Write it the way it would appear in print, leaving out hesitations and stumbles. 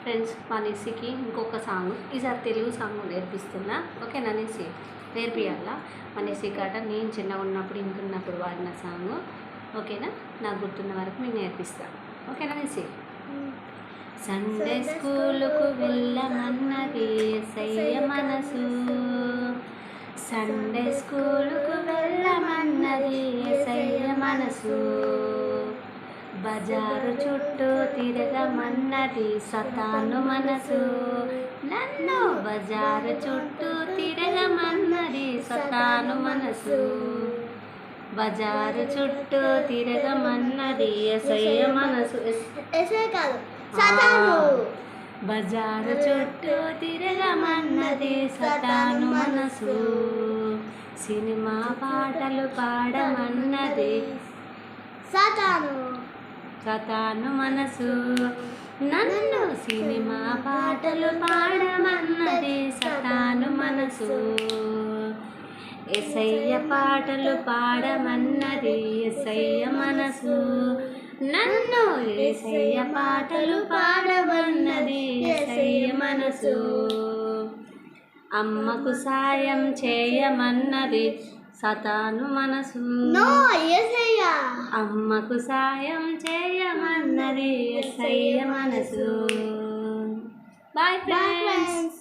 Friends మా నిస్సికి ఇంకొక song ఈసారి తెలుగు సాంగ్ నేర్పిస్తున్నా. ఓకేనా నిస్సి? నేర్పియాలా మా నిస్సి కాట నేను చిన్నగా ఉన్నప్పుడు ఇంకున్నప్పుడు వాడిన సాంగ్. ఓకేనా? నాకు గుర్తున్న వరకు మీకు నేర్పిస్తా. ఓకేనా నిస్సి? సండే స్కూలుకు వెళ్ళమన్నది యేసయ్య మనసు, సండే స్కూలుకు వెళ్ళమన్నది యేసయ్య మనసు, బజారు చుట్టూ తిరగమన్నది సతాను మనసు, నన్ను బజారు చుట్టూ తిరగమన్నది సతాను మనసు, బజారు చుట్టూ తిరగమన్నది యేసయ్య మనసు. బజారు చుట్టూ తిరగమన్నది సతాను మనసు, సినిమా పాటలు పాడమన్నది సతాను మనసు, నన్ను సినిమా పాటలు పాడమన్నది సతాను మనసు, యేసయ్య పాటలు పాడమన్నది యేసయ్య మనసు, నన్ను యేసయ్య పాటలు పాడమన్నది యేసయ్య మనసు, అమ్మకు సాయం చేయమన్నది సతాను మనసు, అమ్మకు సాయం చేయమన్నది యేసయ్య మనసు. Bye friends.